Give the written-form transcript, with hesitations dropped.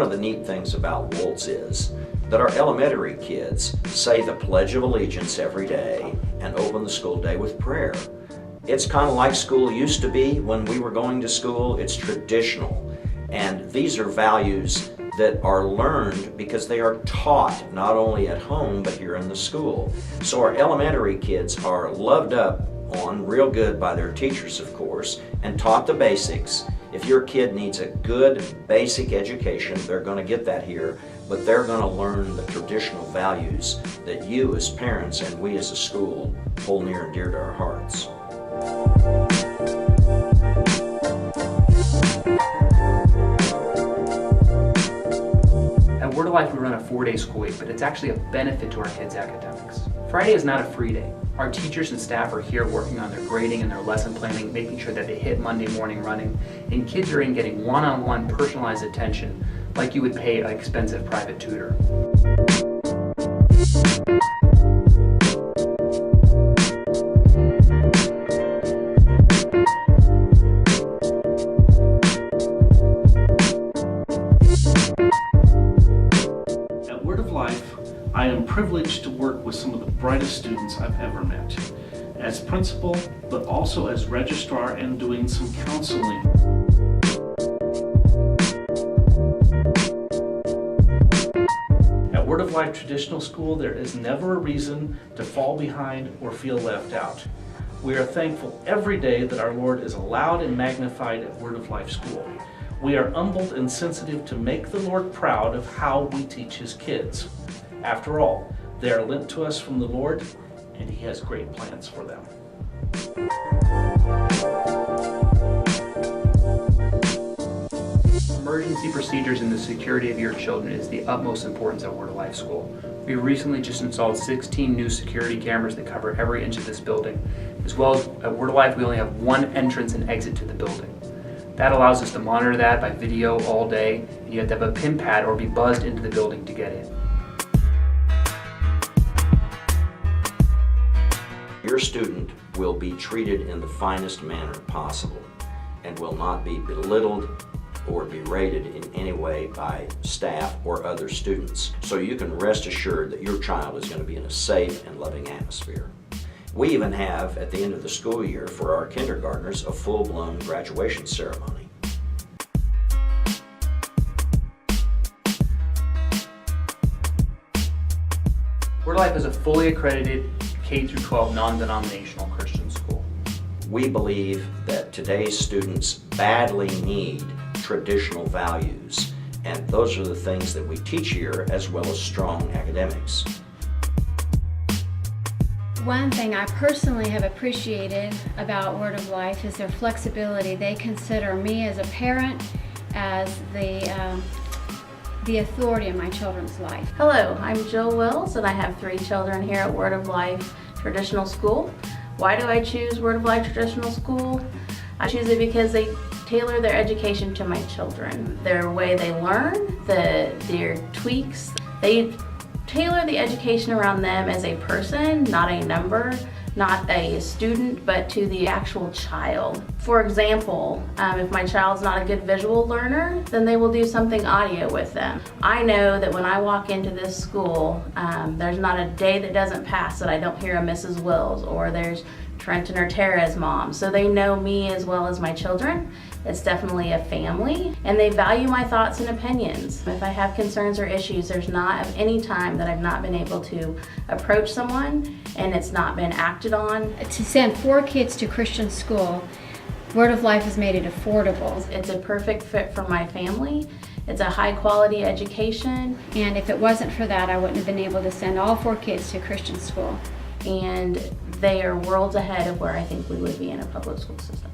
of the neat things about Woltz is that our elementary kids say the Pledge of Allegiance every day and open the school day with prayer. It's kind of like school used to be when we were going to school. It's traditional. And these are values that are learned because they are taught not only at home but here in the school. So our elementary kids are loved up on real good by their teachers, of course, and taught the basics. If your kid needs a good basic education, they're going to get that here, but they're going to learn the traditional values that you as parents and we as a school hold near and dear to our hearts. At Word of Life, we run a 4-day school week, but it's actually a benefit to our kids' academics. Friday is not a free day. Our teachers and staff are here working on their grading and their lesson planning, making sure that they hit Monday morning running, and kids are in getting one-on-one personalized attention like you would pay an expensive private tutor. At Word of Life, I am privileged to work with some of the brightest students I've ever met, as principal, but also as registrar and doing some counseling. At Word of Life Traditional School, there is never a reason to fall behind or feel left out. We are thankful every day that our Lord is allowed and magnified at Word of Life School. We are humbled and sensitive to make the Lord proud of how we teach His kids. After all, they are lent to us from the Lord, and He has great plans for them. Emergency procedures and the security of your children is the utmost importance at Word of Life School. We recently just installed 16 new security cameras that cover every inch of this building. As well as at Word of Life, we only have one entrance and exit to the building. That allows us to monitor that by video all day, and you have to have a PIN pad or be buzzed into the building to get in. Your student will be treated in the finest manner possible and will not be belittled or berated in any way by staff or other students. So you can rest assured that your child is going to be in a safe and loving atmosphere. We even have, at the end of the school year, for our kindergartners, a full-blown graduation ceremony. Word of Life is a fully accredited K-12 non-denominational Christian school. We believe that today's students badly need traditional values, and those are the things that we teach here, as well as strong academics. One thing I personally have appreciated about Word of Life is their flexibility. They consider me as a parent as the authority in my children's life. Hello, I'm Jill Wills, and I have 3 children here at Word of Life Traditional School. Why do I choose Word of Life Traditional School? I choose it because they tailor their education to my children. Their way they learn, their tweaks, they tailor the education around them as a person, not a number, not a student, but to the actual child. For example, if my child's not a good visual learner, then they will do something audio with them. I know that when I walk into this school, there's not a day that doesn't pass that I don't hear a Mrs. Wills, or there's Trenton or Tara's mom. So they know me as well as my children. It's definitely a family, and they value my thoughts and opinions. If I have concerns or issues, there's not any time that I've not been able to approach someone and it's not been acted on. To send 4 kids to Christian school, Word of Life has made it affordable. It's a perfect fit for my family. It's a high quality education. And if it wasn't for that, I wouldn't have been able to send all 4 kids to Christian school. And they are worlds ahead of where I think we would be in a public school system.